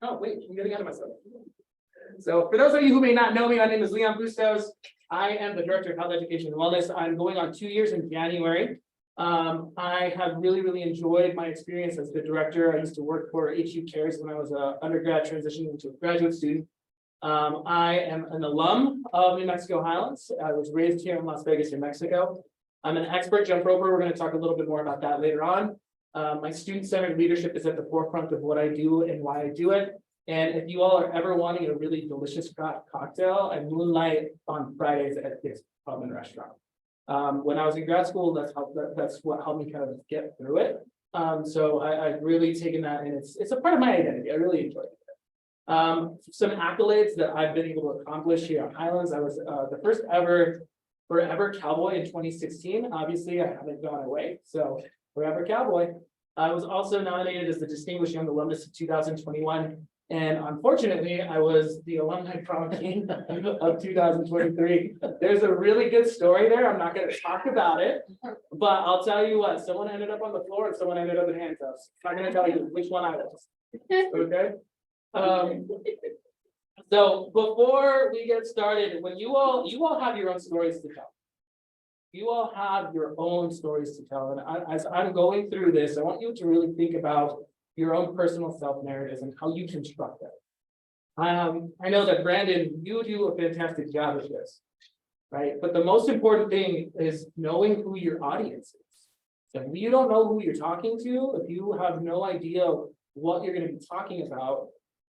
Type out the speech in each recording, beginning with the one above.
Oh, wait, I'm getting out of myself. So for those of you who may not know me, my name is Leon Bustos. I am the Director of Health Education and Wellness. I'm going on 2 years in January. I have really enjoyed my experience as the director. I used to work for HU Cares when I was an undergrad transitioning into a graduate student. I am an alum of New Mexico Highlands. I was raised here in Las Vegas, New Mexico. I'm an expert jump roper. We're going to talk a little bit more about that later on. My student-centered leadership is at the forefront of what I do and why I do it. And if you all are ever wanting a really delicious cocktail, I moonlight on Fridays at this pub and restaurant. When I was in grad school, that's what helped me kind of get through it. So I've really taken that, and it's a part of my identity. I really enjoy it. Some accolades that I've been able to accomplish here at Highlands. I was the first forever cowboy in 2016. Obviously, I haven't gone away, so forever cowboy. I was also nominated as the Distinguished Young Alumnus of 2021. And unfortunately, I was the alumni prom king of 2023. There's a really good story there. I'm not going to talk about it, but I'll tell you what, someone ended up on the floor and someone ended up in handcuffs. I'm not going to tell you which one I was. Okay. So before we get started, when you all have your own stories to tell. You all have your own stories to tell. And as I'm going through this, I want you to really think about your own personal self-narratives and how you construct that. I know that Brandon, you do a fantastic job of this, right? But the most important thing is knowing who your audience is. So if you don't know who you're talking to, if you have no idea what you're going to be talking about,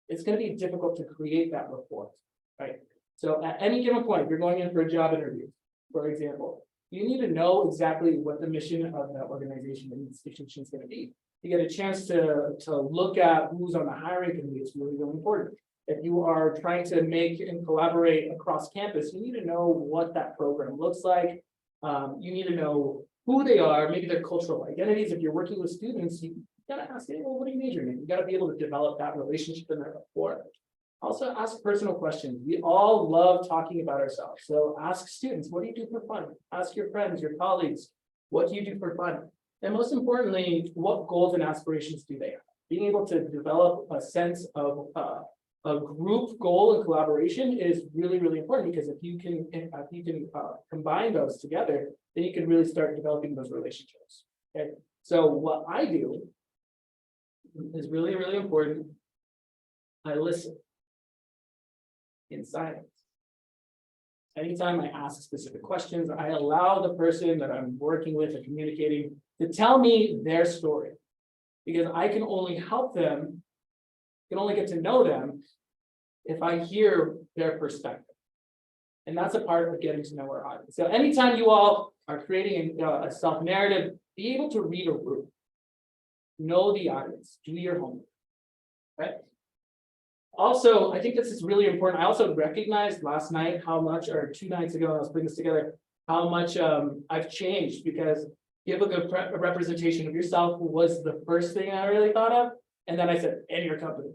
it's going to be difficult to create that rapport, right? So at any given point, if you're going in for a job interview, for example, you need to know exactly what the mission of that organization and institution is going to be. You get a chance to look at who's on the hiring committee. It's really important. If you are trying to make and collaborate across campus, you need to know what that program looks like. You need to know who they are, maybe their cultural identities. If you're working with students, you gotta ask, hey, well, what are you majoring in? You gotta be able to develop that relationship in there before. Also ask personal questions. We all love talking about ourselves. So ask students, what do you do for fun? Ask your friends, your colleagues, what do you do for fun? And most importantly, what goals and aspirations do they have? Being able to develop a sense of a group goal and collaboration is really important, because if you can combine those together, then you can really start developing those relationships. Okay, so what I do is really important. I listen in silence. Anytime I ask specific questions, I allow the person that I'm working with and communicating to tell me their story, because I can only help them, can only get to know them if I hear their perspective. And that's a part of getting to know our audience. So anytime you all are creating a self-narrative, be able to read a room, know the audience, do your homework, right? Also, I think this is really important. I also recognized last night how much, or 2 nights ago, I was putting this together, how much I've changed, because give a good representation of yourself was the first thing I really thought of. And then I said, and your company,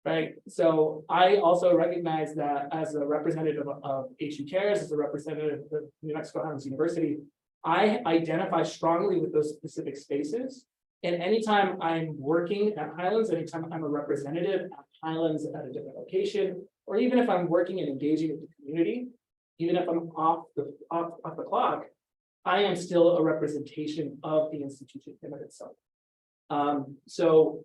right? So I also recognize that as a representative of HU Cares, as a representative of New Mexico Highlands University, I identify strongly with those specific spaces. And anytime I'm working at Highlands, anytime I'm a representative at Highlands at a different location, or even if I'm working and engaging with the community, even if I'm off the clock, I am still a representation of the institution in of itself. So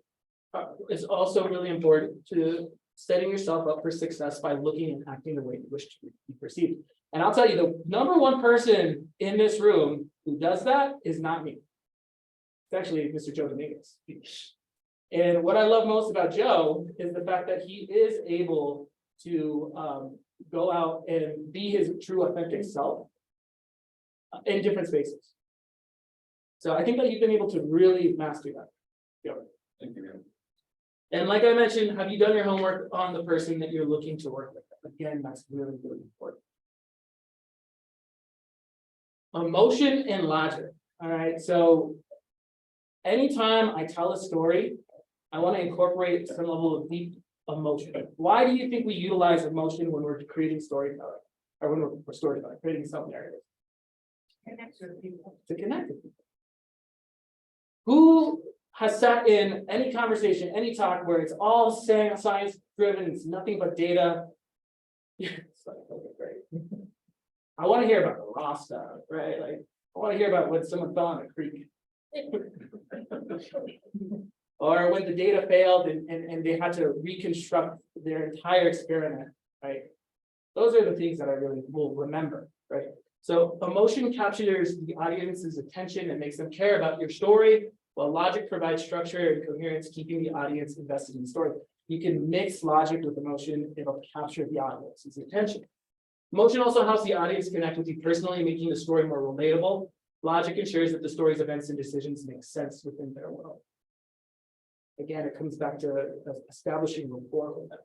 it's also really important to setting yourself up for success by looking and acting the way you wish to be perceived. And I'll tell you, the #1 person in this room who does that is not me. It's actually Mr. Joe Dominguez. And what I love most about Joe is the fact that he is able to go out and be his true authentic self in different spaces. So I think that you've been able to really master that. Yeah. Thank you. And like I mentioned, have you done your homework on the person that you're looking to work with? Again, that's really important. Emotion and logic. All right. So anytime I tell a story, I want to incorporate some level of deep emotion. Why do you think we utilize emotion when we're creating storytelling, or when we're storytelling, creating self-narrative? Connect with people. To connect with people. Who has sat in any conversation, any talk where it's all science driven, it's nothing but data. It's like, okay, great. I want to hear about the raw stuff, right? Like, I want to hear about when someone fell in a creek. Or when the data failed and they had to reconstruct their entire experiment, right? Those are the things that I really will remember, right? So emotion captures the audience's attention and makes them care about your story, while logic provides structure and coherence, keeping the audience invested in the story. You can mix logic with emotion, it'll capture the audience's attention. Emotion also helps the audience connect with you personally, making the story more relatable. Logic ensures that the story's events and decisions make sense within their world. Again, it comes back to establishing rapport with them.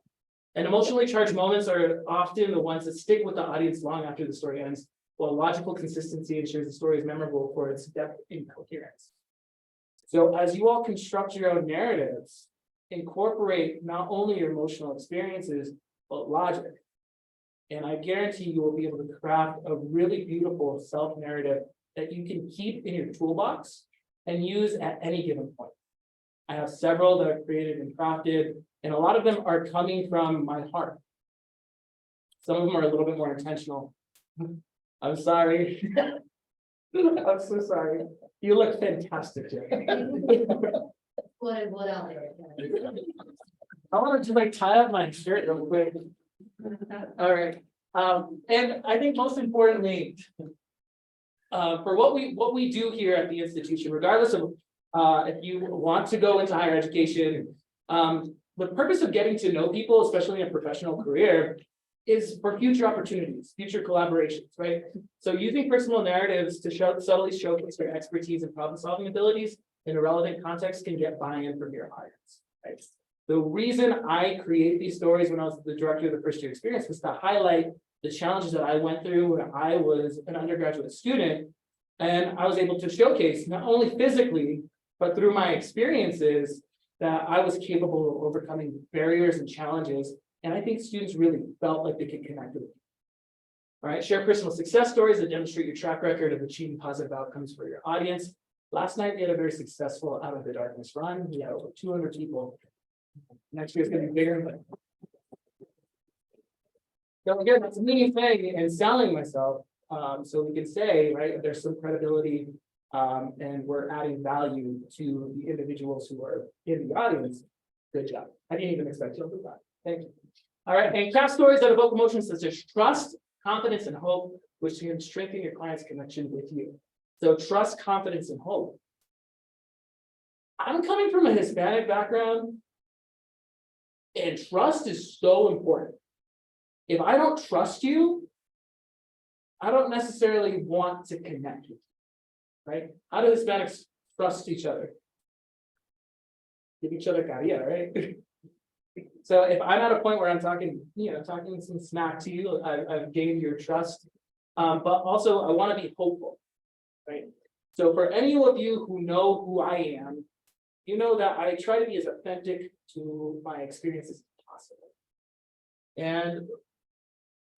And emotionally charged moments are often the ones that stick with the audience long after the story ends, while logical consistency ensures the story is memorable for its depth and coherence. So as you all construct your own narratives, incorporate not only your emotional experiences, but logic. And I guarantee you will be able to craft a really beautiful self-narrative that you can keep in your toolbox and use at any given point. I have several that I've created and crafted, and a lot of them are coming from my heart. Some of them are a little bit more intentional. I'm sorry. I'm so sorry. You look fantastic, Jerry. What else? I want to just like tie up my shirt real quick. All right. And I think most importantly, for what we do here at the institution, regardless of if you want to go into higher education, the purpose of getting to know people, especially in a professional career, is for future opportunities, future collaborations, right? So using personal narratives to subtly showcase your expertise and problem-solving abilities in a relevant context can get buy-in from your audience, right? The reason I create these stories when I was the director of the first year experience was to highlight the challenges that I went through when I was an undergraduate student. And I was able to showcase not only physically, but through my experiences that I was capable of overcoming barriers and challenges. And I think students really felt like they could connect with me. All right, share personal success stories that demonstrate your track record of achieving positive outcomes for your audience. Last night, we had a very successful Out of the Darkness run. We had over 200 people. Next year is going to be bigger, but so again, that's me saying and selling myself. So we can say, right, there's some credibility and we're adding value to the individuals who are in the audience. Good job. I didn't even expect you to do that. Thank you. All right, and craft stories that evoke emotions such as trust, confidence, and hope, which can strengthen your client's connection with you. So trust, confidence, and hope. I'm coming from a Hispanic background, and trust is so important. If I don't trust you, I don't necessarily want to connect with you, right? How do Hispanics trust each other? Give each other carilla, right? So if I'm at a point where I'm talking, talking some smack to you, I've gained your trust. But also I want to be hopeful, right? So for any of you who know who I am, you know that I try to be as authentic to my experiences as possible. And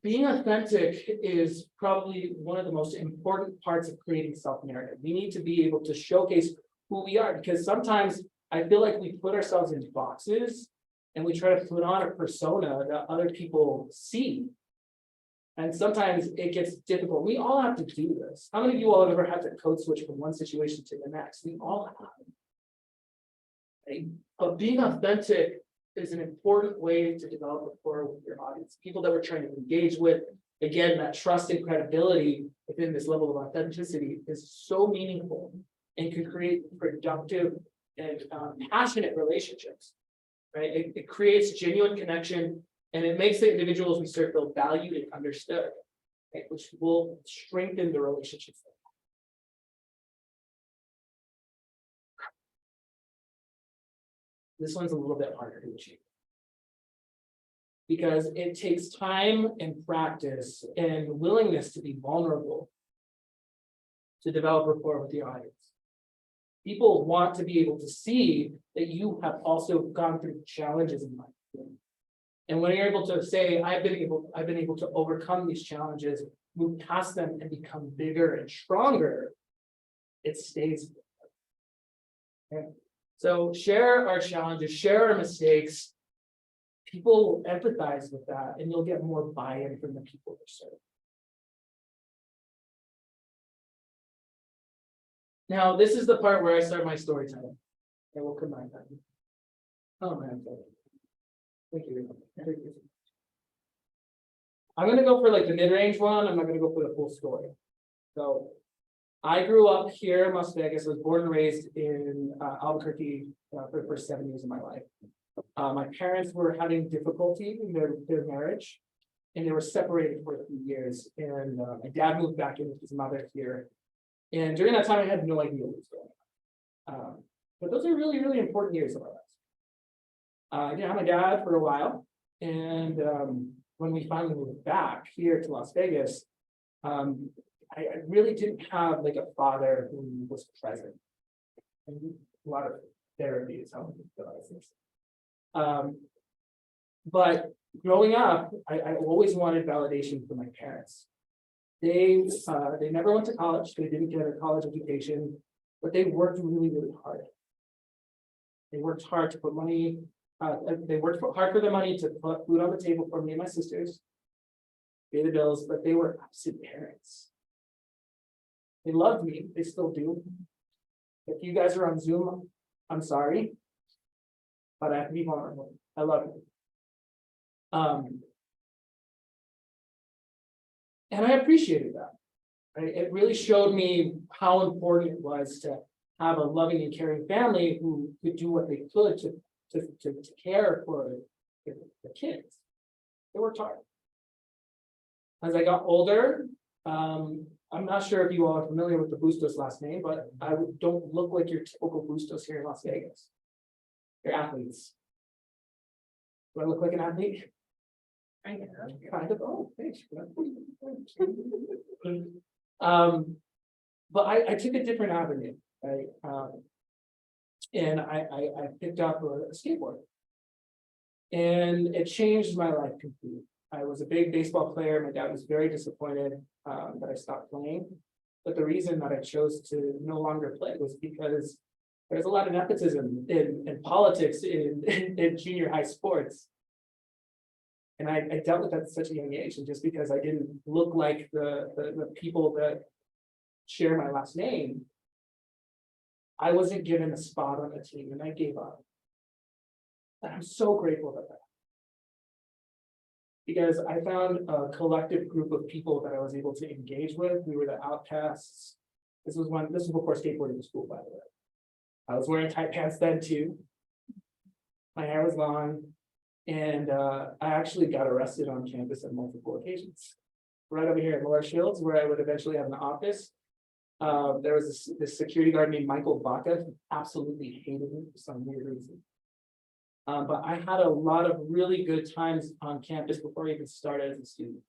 being authentic is probably one of the most important parts of creating self-narrative. We need to be able to showcase who we are, because sometimes I feel like we put ourselves in boxes and we try to put on a persona that other people see. And sometimes it gets difficult. We all have to do this. How many of you all have ever had to code switch from one situation to the next? We all have. Right? But being authentic is an important way to develop rapport with your audience. People that we're trying to engage with, again, that trust and credibility within this level of authenticity is so meaningful and can create productive and passionate relationships. Right? It creates genuine connection, and it makes the individuals we serve feel valued and understood, right? Which will strengthen the relationships. This one's a little bit harder to achieve because it takes time and practice and willingness to be vulnerable to develop rapport with the audience. People want to be able to see that you have also gone through challenges in life. And when you're able to say, I've been able to overcome these challenges, move past them and become bigger and stronger, it stays. Okay. So share our challenges, share our mistakes. People empathize with that, and you'll get more buy-in from the people you serve. Now, this is the part where I start my storytelling. And we'll combine that. Oh, man. Thank you. I'm gonna go for like the mid-range one. I'm not gonna go for the full story. So I grew up here in Las Vegas. I was born and raised in Albuquerque for the first 7 years of my life. My parents were having difficulty in their marriage, and they were separated for a few years. And my dad moved back in with his mother here. And during that time, I had no idea what was going on. But those are really, really important years of our lives. I didn't have my dad for a while, and when we finally moved back here to Las Vegas, I really didn't have like a father who was present. And a lot of therapy is helping me realize this. But growing up, I always wanted validation from my parents. They never went to college. They didn't get a college education, but they worked really, really hard. They worked hard to put money. They worked hard for the money to put food on the table for me and my sisters, pay the bills, but they were absent parents. They loved me. They still do. If you guys are on Zoom, I'm sorry, but I have to be vulnerable. I love you. And I appreciated that. Right? It really showed me how important it was to have a loving and caring family who could do what they could to care for the kids. They worked hard. As I got older, I'm not sure if you all are familiar with the Bustos last name, but I don't look like your typical Bustos here in Las Vegas. You're athletes. Do I look like an athlete? I know. Kind of. Oh, thanks. But I took a different avenue, right? And I picked up a skateboard, and it changed my life completely. I was a big baseball player. My dad was very disappointed that I stopped playing. But the reason that I chose to no longer play was because there's a lot of nepotism in politics in junior high sports. And I dealt with that at such a young age. And just because I didn't look like the people that share my last name, I wasn't given a spot on the team, and I gave up. And I'm so grateful for that. Because I found a collective group of people that I was able to engage with. We were the outcasts. This was before skateboarding was cool, by the way. I was wearing tight pants then too. My hair was long, and I actually got arrested on campus on multiple occasions. Right over here at Laura Shields, where I would eventually have an office. There was this security guard named Michael Baca who absolutely hated me for some weird reason. But I had a lot of really good times on campus before I even started as a student.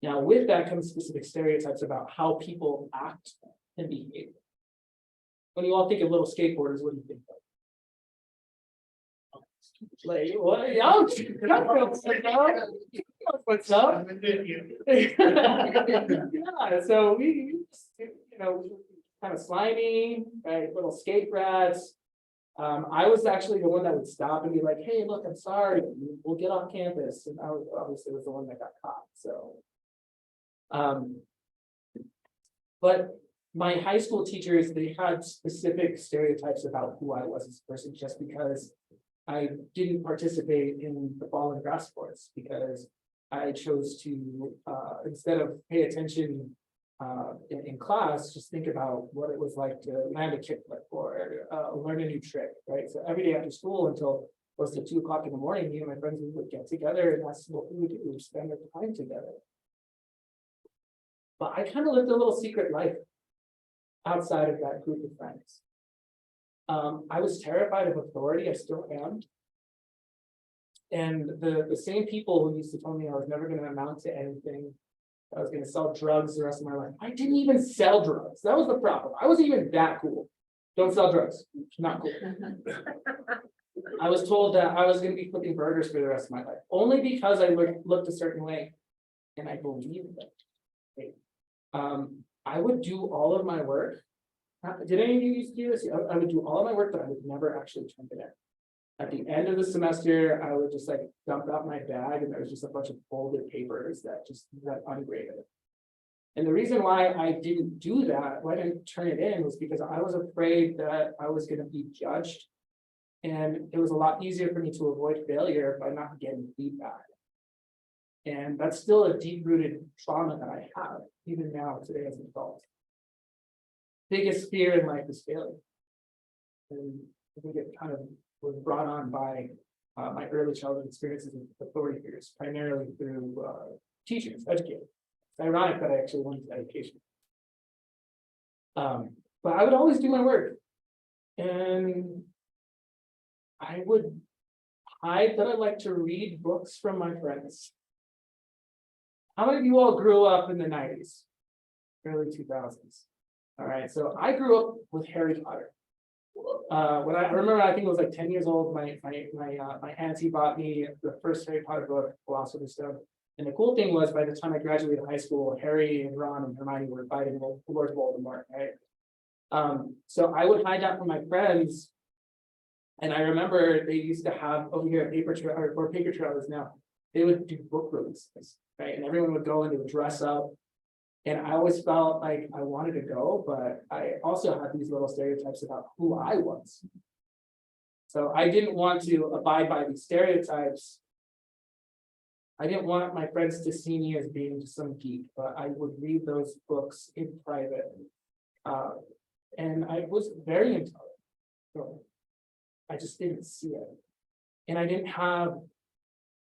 Now, with that comes specific stereotypes about how people act and behave. When you all think of little skateboarders, what do you think of? Like, what? What's up? Yeah, so we, kind of slimy, right? Little skate rats. I was actually the one that would stop and be like, "Hey, look, I'm sorry. We'll get off campus." And I was obviously the one that got caught. So, but my high school teachers, they had specific stereotypes about who I was as a person, just because I didn't participate in the ball and grass sports, because I chose to, instead of pay attention in class, just think about what it was like to land a kickflip or learn a new trick, right? So every day after school until close to 2 o'clock in the morning, me and my friends would get together, and that's what we would do. We would spend our time together. But I kind of lived a little secret life outside of that group of friends. I was terrified of authority. I still am. And the same people who used to tell me I was never going to amount to anything, I was going to sell drugs the rest of my life. I didn't even sell drugs. That was the problem. I wasn't even that cool. Don't sell drugs. Not cool. I was told that I was going to be flipping burgers for the rest of my life, only because I looked a certain way, and I believed it. I would do all of my work Did any of you used to do this? I would do all of my work, but I would never actually turn it in. At the end of the semester, I would just like dump out my bag and there was just a bunch of folded papers that just got ungraded. And the reason why I didn't do that, why I didn't turn it in, was because I was afraid that I was going to be judged. And it was a lot easier for me to avoid failure by not getting feedback. And that's still a deep-rooted trauma that I have, even now today as an adult. Biggest fear in life is failure. And I think it kind of was brought on by my early childhood experiences with authority figures, primarily through teachers, educators. It's ironic that I actually went into education. But I would always do my work. And I would hide that I like to read books from my friends. How many of you all grew up in the 90s, early 2000s? All right, so I grew up with Harry Potter. When I remember, I think it was like 10 years old, my auntie bought me the first Harry Potter book, Philosopher's Stone. And the cool thing was, by the time I graduated high school, Harry and Ron and Hermione were fighting Lord Voldemort, right? So I would hide out from my friends. And I remember they used to have over here at Paper Trail, or Paper Trail is now, they would do book releases, right? And everyone would go and they would dress up. And I always felt like I wanted to go, but I also had these little stereotypes about who I was. So I didn't want to abide by these stereotypes. I didn't want my friends to see me as being just some geek, but I would read those books in private. And I was very intelligent. So I just didn't see it. And I didn't have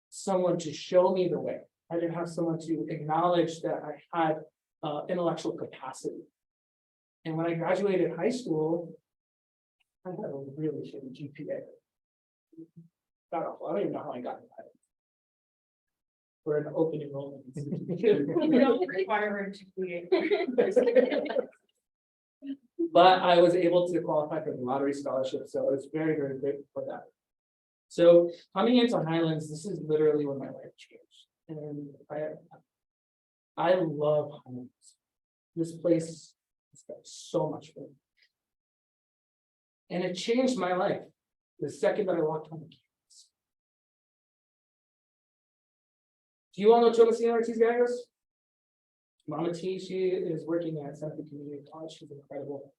someone to show me the way. I didn't have someone to acknowledge that I had intellectual capacity. And when I graduated high school, I had a really shitty GPA. I don't even know how I got that. We're an open enrollment institution. We don't require GPA. But I was able to qualify for the lottery scholarship, so I was very, very grateful for that. So coming into Highlands, this is literally when my life changed. And I love Highlands. This place has got so much fun. And it changed my life the second that I walked on the campus. Do you all know Thomasina Ortiz-Gallegos? Mama T, she is working at Santa Fe Community College. She's incredible.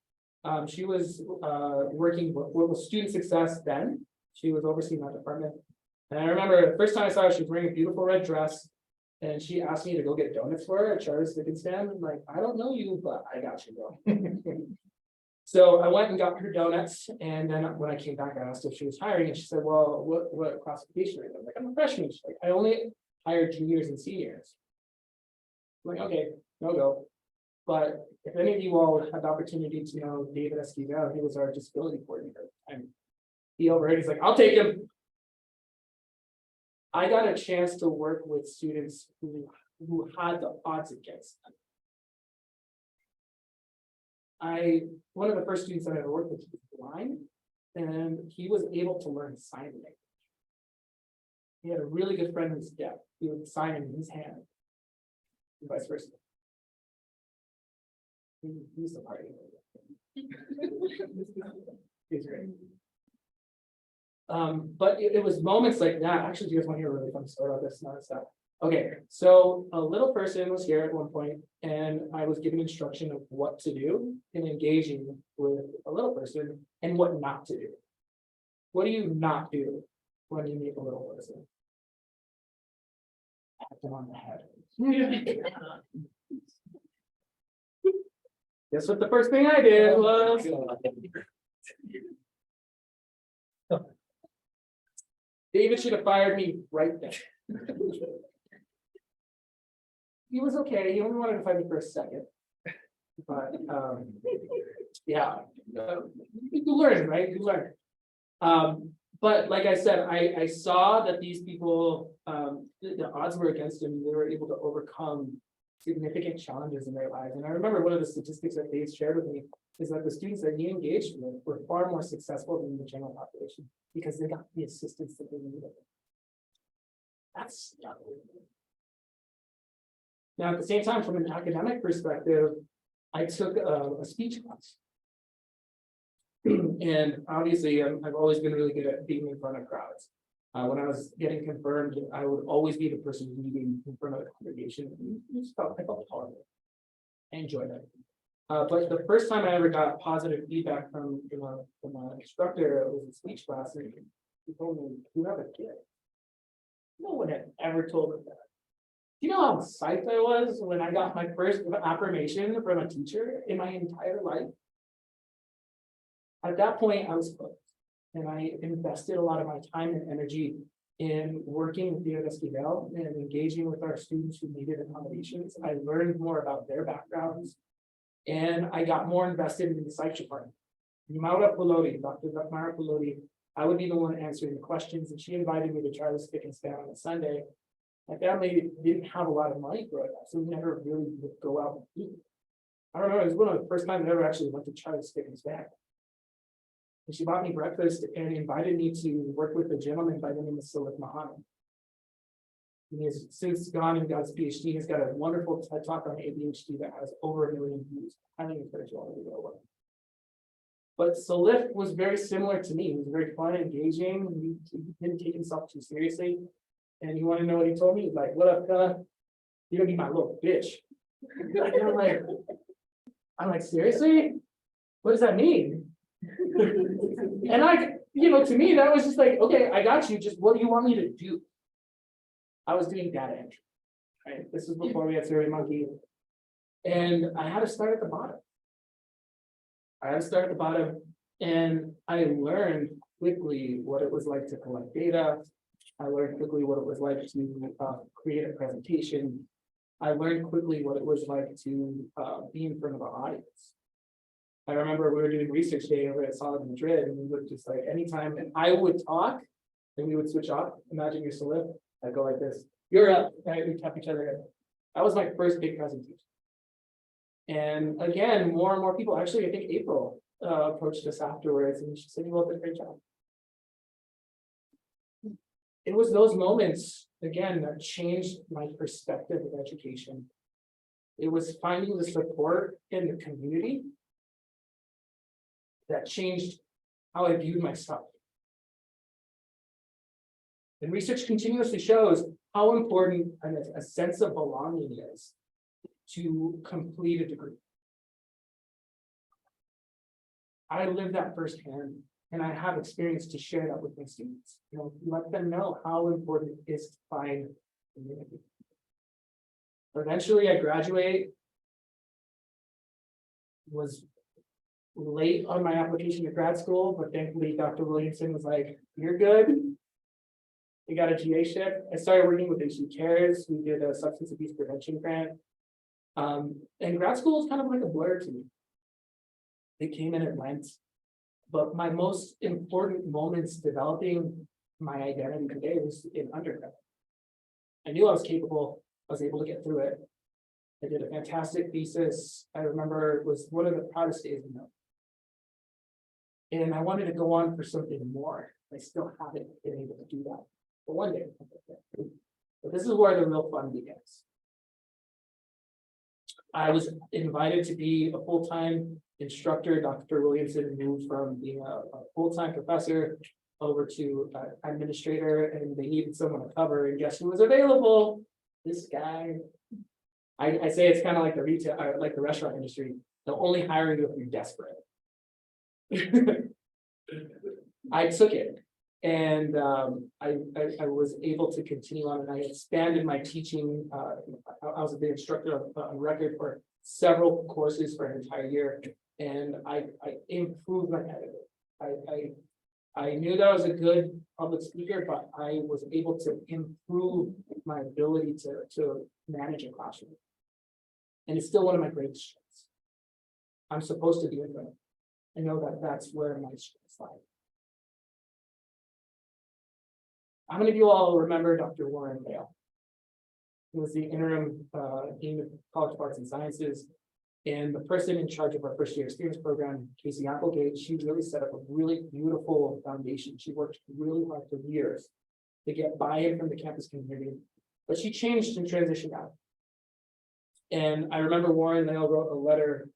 She was working with student success then. She was overseeing that department. And I remember the first time I saw her, she was wearing a beautiful red dress. And she asked me to go get donuts for her at Charles Dickens stand. I'm like, I don't know you, but I got you, bro. So I went and got her donuts. And then when I came back, I asked if she was hiring. And she said, well, what classification are you? I'm like, I'm a freshman. She's like, I only hire juniors and seniors. I'm like, okay, no go. But if any of you all had the opportunity to know David Esquivel, he was our disability coordinator. And he overheard, he's like, I'll take him. I got a chance to work with students who had the odds against them. One of the first students that I ever worked with was blind, and he was able to learn sign language. He had a really good friend who was deaf. He would sign in his hand, and vice versa. He's the party. He's great. But it was moments like that. Actually, do you guys want to hear a really fun story about this? Not stuff. Okay, so a little person was here at one point, and I was giving instruction of what to do in engaging with a little person and what not to do. What do you not do when you meet a little person? Pat them on the head. Guess what the first thing I did was. David should have fired me right then. He was okay. He only wanted to fight me for a second. But yeah, you learn, right? You learn. But like I said, I saw that these people, the odds were against them. They were able to overcome significant challenges in their lives. And I remember one of the statistics that Dave shared with me is that the students that he engaged with were far more successful than the general population because they got the assistance that they needed. That's now at the same time, from an academic perspective, I took a speech class. And obviously, I've always been really good at being in front of crowds. When I was getting confirmed, I would always be the person leading in front of the congregation. I felt powerful. I enjoyed it. But the first time I ever got positive feedback from an instructor, it was a speech class, and he told me, "You have a kid." No one had ever told me that. Do you know how psyched I was when I got my first affirmation from a teacher in my entire life? At that point, I was hooked, and I invested a lot of my time and energy in working with the Esquivel and engaging with our students who needed accommodations. I learned more about their backgrounds, and I got more invested in the psych department. Maura Peloti, Dr. Mara Peloti, I would be the one answering the questions, and she invited me to try to stick and stand on a Sunday. My family didn't have a lot of money growing up, so we never really would go out and eat. I remember it was one of the first times I ever actually went to Charlie's Stick and Stand. And she bought me breakfast and invited me to work with a gentleman by the name of Salif Muhammad. He has since gone and got his PhD. He's got a wonderful TED Talk on ADHD that has over 1 million views. I highly encourage you all to go look. But Salif was very similar to me. He was very fun, engaging. He didn't take himself too seriously. And you want to know what he told me? He's like, "What up, fella? You're gonna be my little bitch." And I'm like, seriously? What does that mean? And to me, that was just like, okay, I got you. Just what do you want me to do? I was doing data entry, right? This was before we had SurveyMonkey. And I had to start at the bottom. And I learned quickly what it was like to collect data. I learned quickly what it was like to create a presentation. I learned quickly what it was like to be in front of an audience. I remember we were doing research day over at Solid Madrid, and we would just like anytime I would talk, and we would switch off. Imagine you're Salif. I'd go like this. "You're up." And we'd tap each other in. That was my first big presentation. And again, more and more people. Actually, I think April approached us afterwards, and she said, "You all did a great job." It was those moments, again, that changed my perspective of education. It was finding the support in the community that changed how I viewed myself. And research continuously shows how important a sense of belonging is to complete a degree. I lived that firsthand. And I have experience to share that with my students. Let them know how important it is to find community. Eventually, I graduate. Was late on my application to grad school, but thankfully, Dr. Williamson was like, "You're good. We got a GA shift." I started working with HU Cares. We did a substance abuse prevention grant. And grad school is kind of like a blur to me. It came and it went. But my most important moments developing my identity today was in undergrad. I knew I was capable. I was able to get through it. I did a fantastic thesis. I remember it was one of the proudest days of my life. And I wanted to go on for something more. I still haven't been able to do that. But one day. But this is where the real fun begins. I was invited to be a full-time instructor. Dr. Williamson moved from being a full-time professor over to administrator, and they needed someone to cover. And guess who was available? This guy. I say it's kind of like the retail, like the restaurant industry. They'll only hire you if you're desperate. I took it, and I was able to continue on, and I expanded my teaching. I was the instructor on record for several courses for an entire year, and I improved my editing. I knew that I was a good public speaker, but I was able to improve my ability to manage a classroom. And it's still one of my greatest strengths. I'm supposed to do it, but I know that that's where my strengths lie. How many of you all remember Dr. Warren Dale? He was the interim dean of College of Arts and Sciences, and the person in charge of our first year experience program, Casey Applegate. She really set up a really beautiful foundation. She worked really hard for years to get buy-in from the campus community, but she changed and transitioned out. And I remember Warren Dale wrote a letter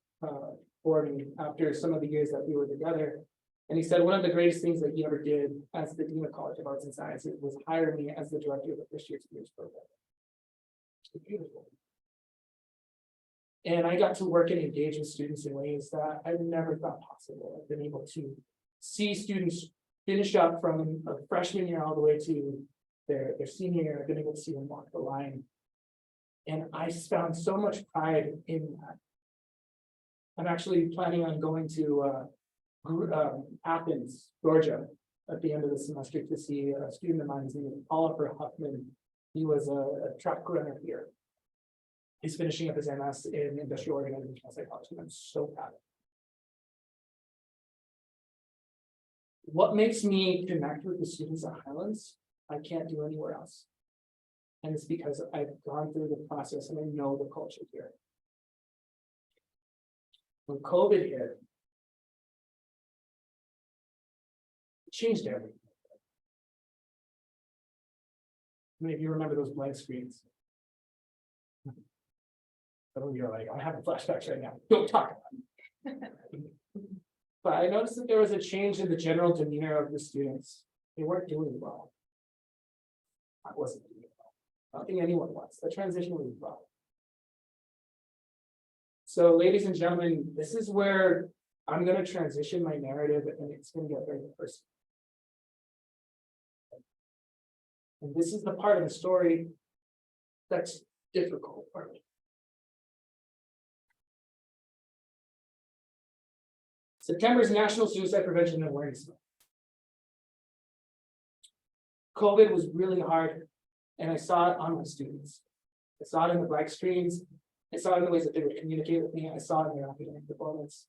for me after some of the years that we were together. And he said one of the greatest things that he ever did as the Dean of College of Arts and Sciences was hire me as the director of the first year speakers program. It's beautiful. And I got to work and engage with students in ways that I never thought possible. I've been able to see students finish up from a freshman year all the way to their senior year. I've been able to see them walk the line. And I found so much pride in that. I'm actually planning on going to Athens, Georgia, at the end of the semester to see a student of mine. His name is Oliver Huffman. He was a track runner here. He's finishing up his MS in industrial organizational psychology. I'm so proud of him. What makes me connect with the students at Highlands, I can't do anywhere else. And it's because I've gone through the process and I know the culture here. When COVID hit, it changed everything. Many of you remember those blank screens. Some of you are like, I have flashbacks right now. Don't talk about it. But I noticed that there was a change in the general demeanor of the students. They weren't doing well. I wasn't doing well. I don't think anyone was. The transition was well. So, ladies and gentlemen, this is where I'm going to transition my narrative, and it's going to get very personal. And this is the part of the story that's difficult for me. September is National Suicide Prevention and Awareness Month. COVID was really hard, and I saw it on my students. I saw it in the black screens. I saw it in the ways that they would communicate with me. I saw it in their academic performance.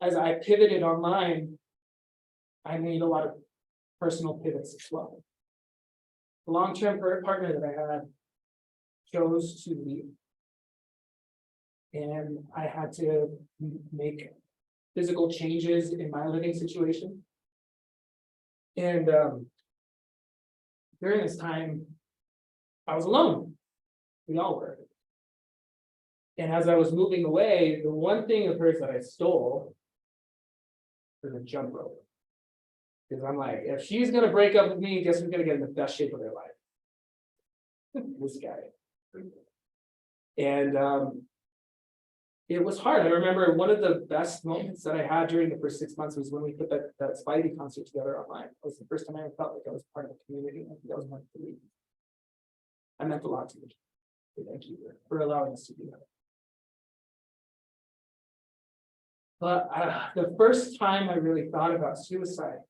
As I pivoted online, I made a lot of personal pivots as well. The long-term partner that I had chose to leave. And I had to make physical changes in my living situation. And during this time, I was alone. We all were. And as I was moving away, the one thing of hers that I stole was a jump rope. Because I'm like, if she's gonna break up with me, guess who's gonna get in the best shape of their life? This guy. And it was hard. I remember one of the best moments that I had during the first 6 months was when we put that Spidey concert together online. It was the first time I ever felt like I was part of a community. I think that was my belief. I meant a lot to me. Thank you for allowing us to do that. But the first time I really thought about suicide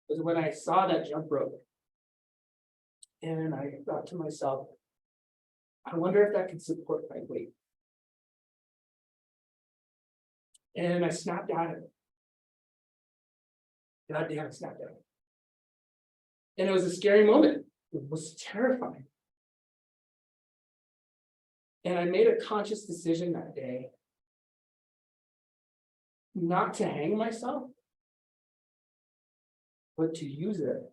was when I saw that jump rope. And I thought to myself, I wonder if that could support my weight. And I snapped at it. God damn, I snapped at it. And it was a scary moment. It was terrifying. And I made a conscious decision that day not to hang myself, but to use it.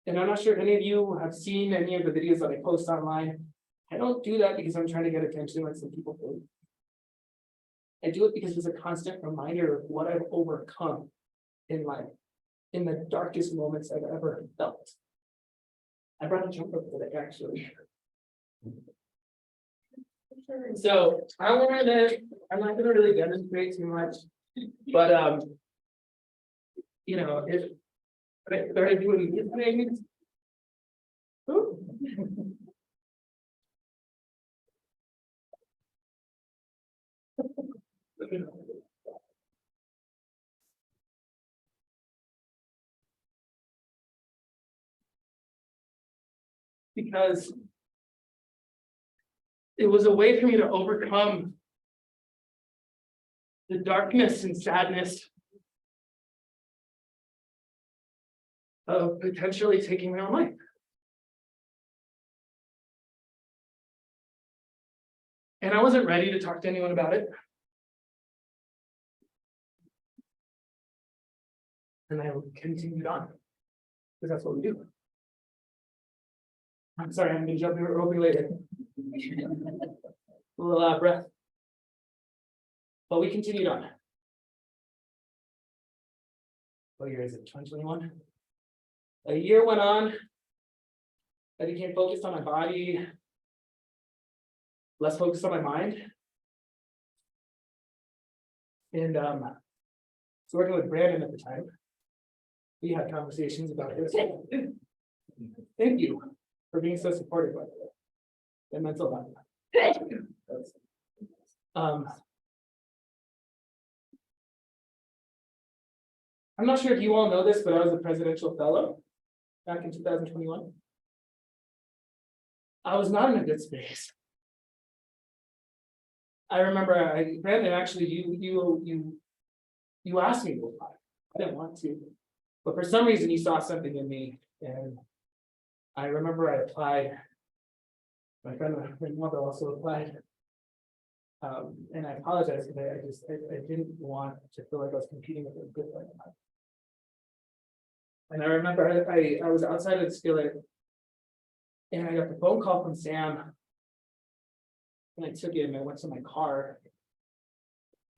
And I'm not sure if any of you have seen any of the videos that I post online. I don't do that because I'm trying to get attention like some people do. I do it because it's a constant reminder of what I've overcome in life, in the darkest moments I've ever felt. I brought a jump rope today, actually. So I'm not gonna really demonstrate too much, but you know, if I started doing these things. Because it was a way for me to overcome the darkness and sadness of potentially taking my own life. And I wasn't ready to talk to anyone about it. And I continued on, because that's what we do. I'm sorry, I'm gonna jump in real later. A little breath. But we continued on. What year is it? 2021? A year went on. I became focused on my body, less focused on my mind. And was working with Brandon at the time. We had conversations about this. Thank you for being so supportive, by the way. It meant a lot. I'm not sure if you all know this, but I was a presidential fellow back in 2021. I was not in a good space. I remember, Brandon, actually, you asked me to apply. I didn't want to, but for some reason you saw something in me, and I remember I applied. My friend, my mother also applied. And I apologize because I didn't want to feel like I was competing with a good friend of mine. And I remember I was outside of the skillet, and I got the phone call from Sam. And I took it and I went to my car.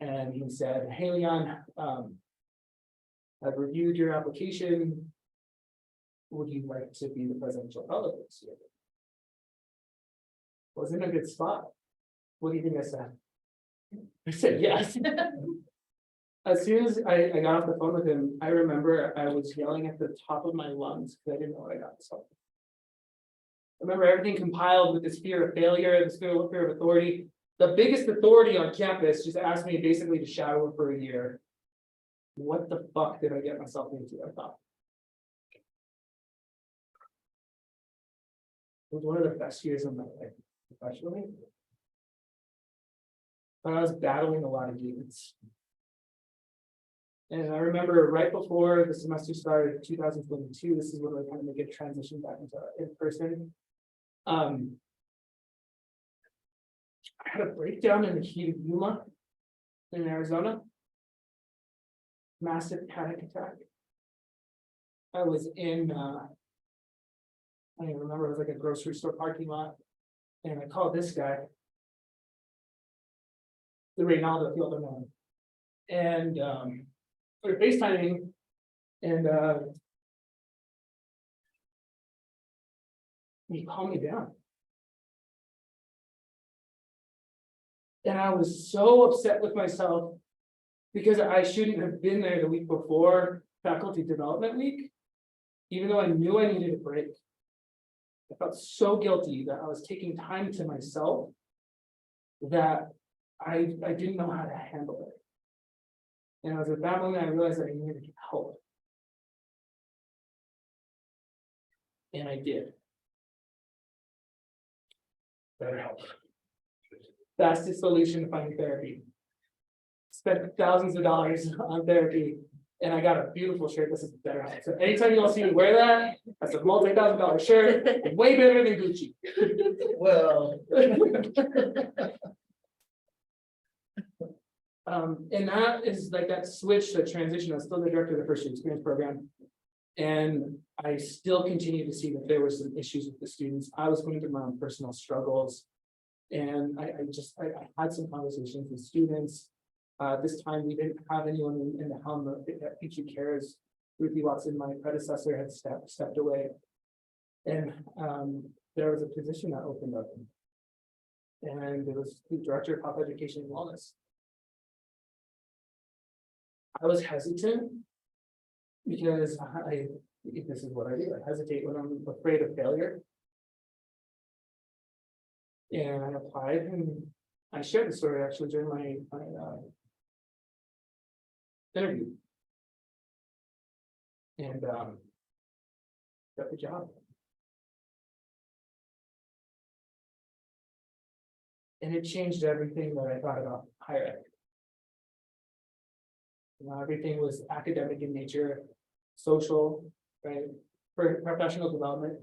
And he said, "Hey, Leon, I've reviewed your application. Would you like to be the presidential fellow this year?" I was in a good spot. What do you think I said? I said yes. As soon as I got off the phone with him, I remember I was yelling at the top of my lungs because I didn't know what I got myself. I remember everything compiled with this fear of failure, this fear of authority. The biggest authority on campus just asked me basically to shadow for a year. What the fuck did I get myself into? I thought. It was one of the best years of my life, professionally. But I was battling a lot of demons. And I remember right before the semester started, 2022, this is when I kind of make a transition back into in-person. I had a breakdown in the heat of Yuma in Arizona. Massive panic attack. I was in, I don't even remember, it was like a grocery store parking lot. And I called this guy, the Reynaldo, if you all don't know him. And we were FaceTiming, and he calmed me down. And I was so upset with myself because I shouldn't have been there the week before faculty development week, even though I knew I needed a break. I felt so guilty that I was taking time to myself that I didn't know how to handle it. And it was at that moment I realized that I needed to get help. And I did. Better help. Fastest solution to finding therapy. Spent thousands of dollars on therapy, and I got a beautiful shirt. This is better. So anytime you all see me wear that, that's a multi-$1,000 shirt, way better than Gucci. Well. And that is like that switch, the transition. I was still the director of the first year experience program. And I still continue to see that there were some issues with the students. I was going through my own personal struggles. And I had some conversations with students. This time we didn't have anyone in the helm at Peachy Cares. Ruthie Watson, my predecessor, had stepped away. And there was a position that opened up. And it was the director of health education and wellness. I was hesitant because this is what I do. I hesitate when I'm afraid of failure. And I applied, and I shared the story actually during my interview. And got the job. And it changed everything that I thought about higher ed. Everything was academic in nature, social, right? For professional development.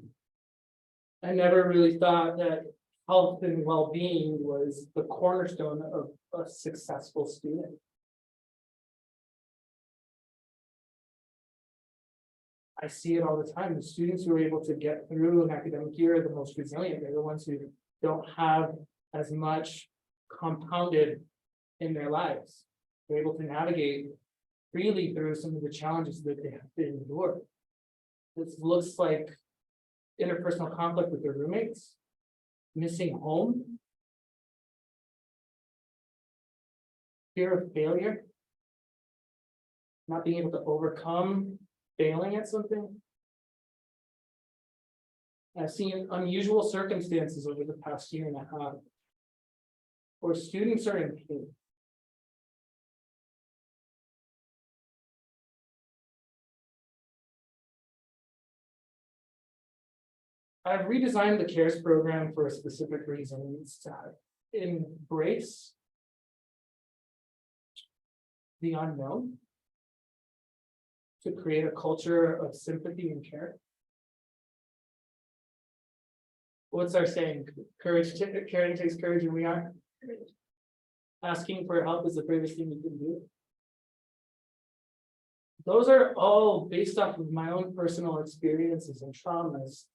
I never really thought that health and well-being was the cornerstone of a successful student. I see it all the time. The students who are able to get through an academic year are the most resilient. They're the ones who don't have as much compounded in their lives. They're able to navigate freely through some of the challenges that they have to endure. This looks like interpersonal conflict with their roommates, missing home, fear of failure, not being able to overcome failing at something. I've seen unusual circumstances over the past year and a half where students are in pain. I've redesigned the CARES program for a specific reason. It's to embrace the unknown, to create a culture of sympathy and care. What's our saying? Caring takes courage, and we are. Asking for help is the bravest thing you can do. Those are all based off of my own personal experiences and traumas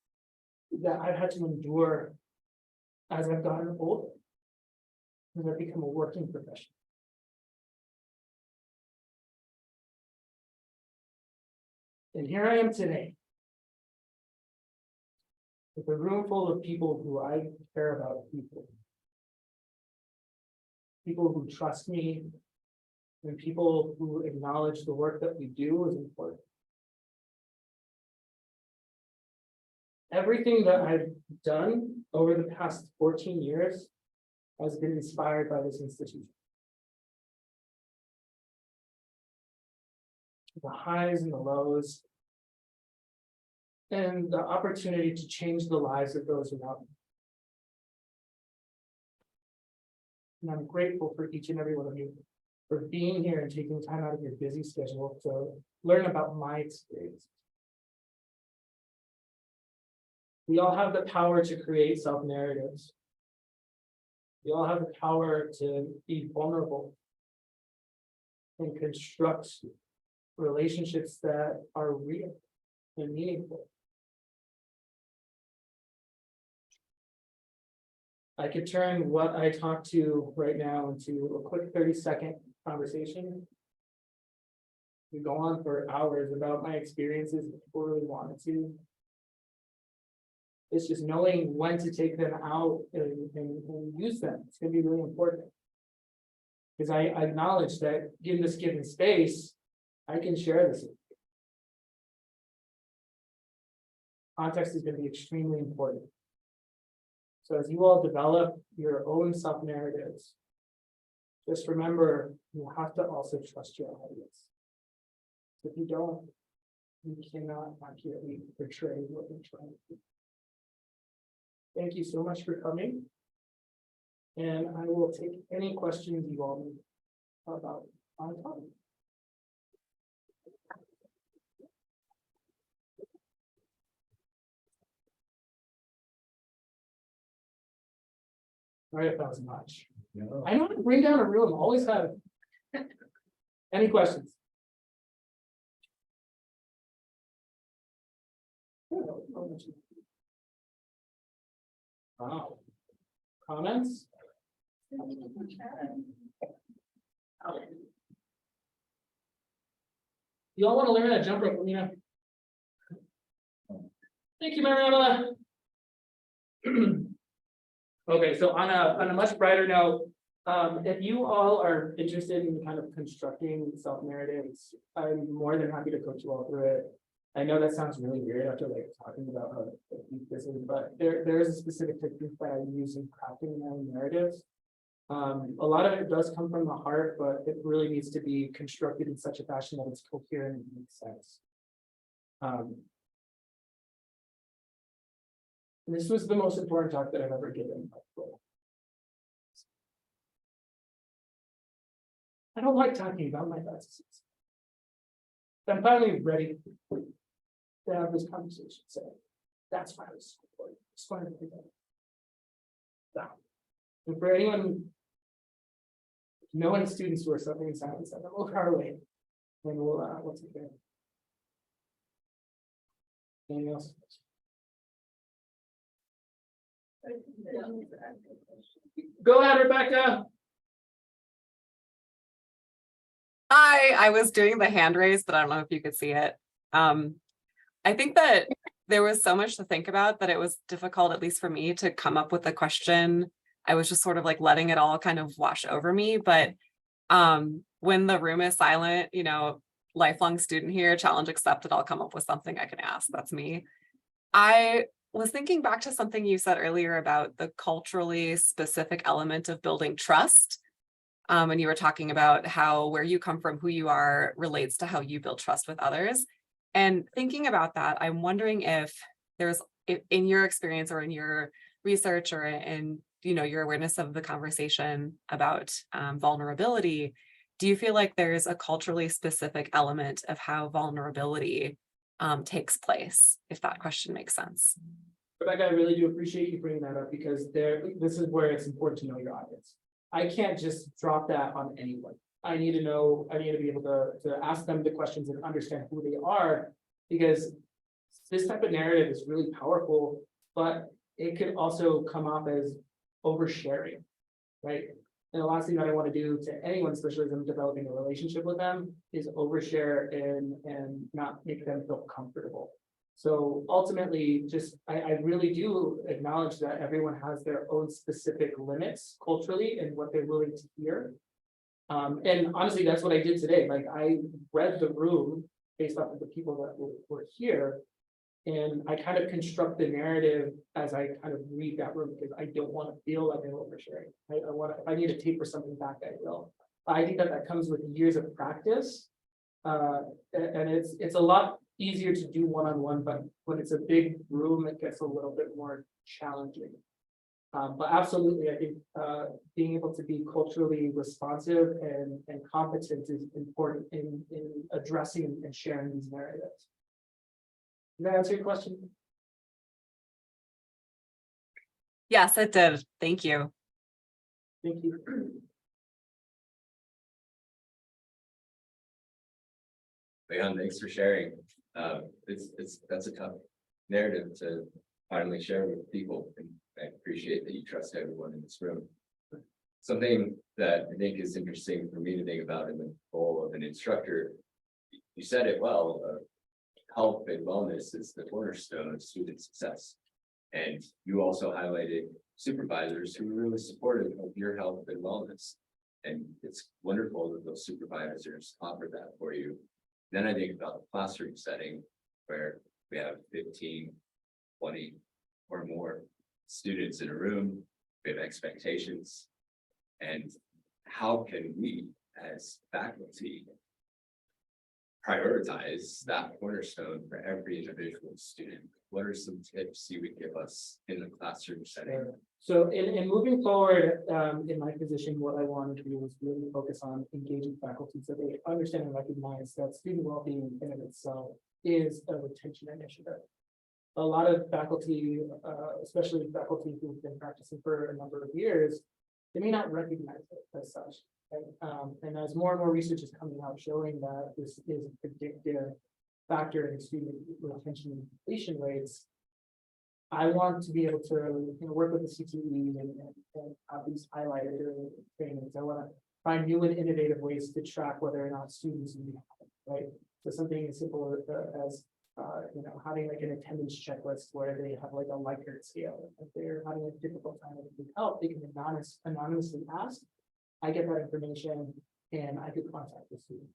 that I've had to endure as I've gotten older, as I've become a working professional. And here I am today, with a room full of people who I care about, people who trust me, and people who acknowledge the work that we do is important. Everything that I've done over the past 14 years has been inspired by this institution. The highs and the lows, and the opportunity to change the lives of those around me. And I'm grateful for each and every one of you for being here and taking time out of your busy schedule to learn about my experience. We all have the power to create self-narratives. We all have the power to be vulnerable and construct relationships that are real and meaningful. I could turn what I talked to right now into a quick 30-second conversation. We go on for hours about my experiences if people really wanted to. It's just knowing when to take them out and use them. It's going to be really important. Because I acknowledge that in this given space, I can share this. Context is going to be extremely important. So as you all develop your own self-narratives, just remember you have to also trust your audience. If you don't, you cannot accurately portray what you're trying to do. Thank you so much for coming. And I will take any questions you all need about on topic. All right, that was much. I know how to bring down a room, always have. Any questions? Wow. Comments? You all want to learn how to jump rope, let me know. Thank you, Mariana. Okay, so on a much brighter note, if you all are interested in kind of constructing self-narratives, I'm more than happy to coach you all through it. I know that sounds really weird after like talking about how deep this is, but there is a specific technique that I use in crafting my own narratives. A lot of it does come from the heart, but it really needs to be constructed in such a fashion that it's coherent and makes sense. This was the most important talk that I've ever given. I don't like talking about my fantasies. I'm finally ready to have this conversation. So that's why I was supporting. Just wanted to do that. And for anyone, know any students who are suffering in silence, send them over our way, and we'll take care of it. Anything else? Go ahead, Rebecca. Hi, I was doing the hand raise, but I don't know if you could see it. I think that there was so much to think about that it was difficult, at least for me, to come up with a question. I was just sort of like letting it all kind of wash over me. But when the room is silent, lifelong student here, challenge accepted, I'll come up with something I can ask. That's me. I was thinking back to something you said earlier about the culturally specific element of building trust. And you were talking about how where you come from, who you are relates to how you build trust with others. And thinking about that, I'm wondering if there's in your experience or in your research or in your awareness of the conversation about vulnerability, do you feel like there's a culturally specific element of how vulnerability takes place, if that question makes sense? Rebecca, I really do appreciate you bringing that up because this is where it's important to know your audience. I can't just drop that on anyone. I need to be able to ask them the questions and understand who they are, because this type of narrative is really powerful, but it could also come off as oversharing, right? And the last thing that I want to do to anyone, especially as I'm developing a relationship with them, is overshare and not make them feel comfortable. So ultimately, I really do acknowledge that everyone has their own specific limits culturally and what they're willing to hear. And honestly, that's what I did today. Like, I read the room based off of the people that were here. And I kind of construct the narrative as I kind of read that room, because I don't want to feel like I'm oversharing. I want to, if I need to taper something back, I will. I think that comes with years of practice. And it's a lot easier to do one-on-one, but when it's a big room, it gets a little bit more challenging. But absolutely, I think being able to be culturally responsive and competent is important in addressing and sharing these narratives. Did that answer your question? Yes, it did. Thank you. Thank you. Leon, thanks for sharing. That's a tough narrative to finally share with people, and I appreciate that you trust everyone in this room. Something that I think is interesting for me to think about in the role of an instructor, you said it well, health and wellness is the cornerstone of student success. And you also highlighted supervisors who are really supportive of your health and wellness. And it's wonderful that those supervisors offer that for you. Then I think about the classroom setting where we have 15, 20 or more students in a room, we have expectations. And how can we as faculty prioritize that cornerstone for every individual student? What are some tips you would give us in the classroom setting? So in moving forward, in my position, what I wanted to do was really focus on engaging faculty so they understand and recognize that student well-being in and of itself is a retention initiative. A lot of faculty, especially faculty who've been practicing for a number of years, they may not recognize it as such. And as more and more research is coming out showing that this is a predictive factor in student retention and completion rates, I want to be able to work with the CTE and have these highlighted during trainings. I want to find new and innovative ways to track whether or not students need help, right? So something as simple as having like an attendance checklist where they have like a Likert scale. If they're having a difficult time with help, they can anonymously ask. I get that information and I could contact the student.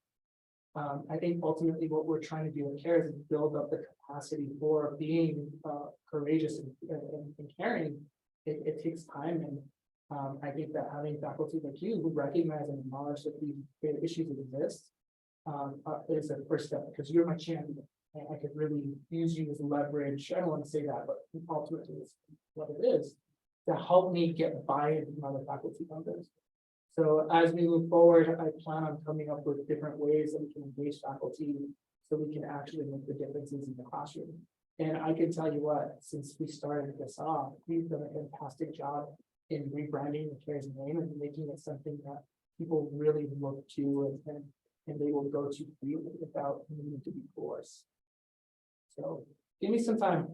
I think ultimately what we're trying to do in CARE is build up the capacity for being courageous and caring. It takes time, and I think that having faculty like you who recognize and acknowledge that these issues exist is a first step, because you're my champion. And I could really use you as leverage. I don't want to say that, but ultimately it's what it is, to help me get buy-in from other faculty members. So as we move forward, I plan on coming up with different ways that we can engage faculty so we can actually make the differences in the classroom. And I can tell you what, since we started this off, we've done a fantastic job in rebranding the CARES name and making it something that people really look to and they will go to freely without needing to be forced. So give me some time.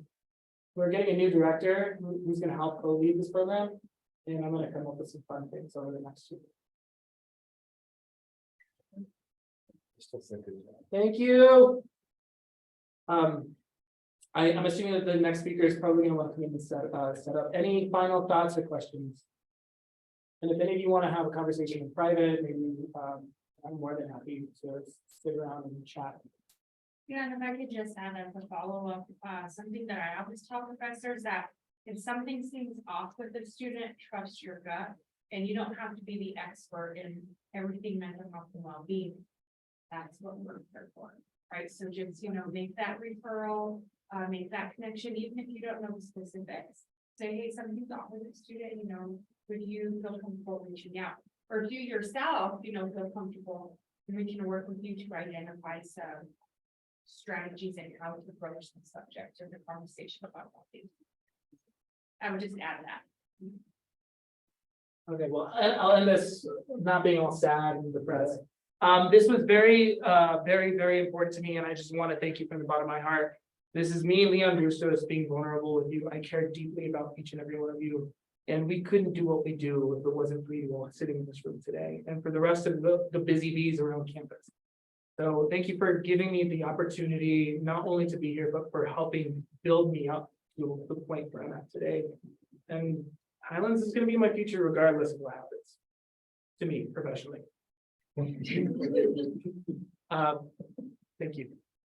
We're getting a new director who's going to help co-lead this program, and I'm going to come up with some fun things over the next year. Thank you. I'm assuming that the next speaker is probably gonna want to come in and set up. Any final thoughts or questions? And if any of you want to have a conversation in private, maybe, I'm more than happy to sit around and chat. Yeah, and if I could just add as a follow-up, something that I always tell professors that if something seems off with the student, trust your gut. And you don't have to be the expert in everything mental health and well-being. That's what we're here for, right? So just, make that referral, make that connection, even if you don't know the specifics. Say, hey, something's off with the student, would you feel comfortable reaching out? Or if you yourself, feel comfortable, then we can work with you to identify some strategies and how to approach the subject or the conversation about well-being. I would just add that. Okay, well, I'll end this not being all sad and depressed. This was very, very important to me, and I just want to thank you from the bottom of my heart. This is me, Leon Bustos, being vulnerable with you. I care deeply about each and every one of you, and we couldn't do what we do if it wasn't for you all sitting in this room today, and for the rest of the busy bees around campus. So thank you for giving me the opportunity, not only to be here, but for helping build me up to the point where I'm at today. And Highlands is going to be my future regardless of what happens to me professionally. Thank you.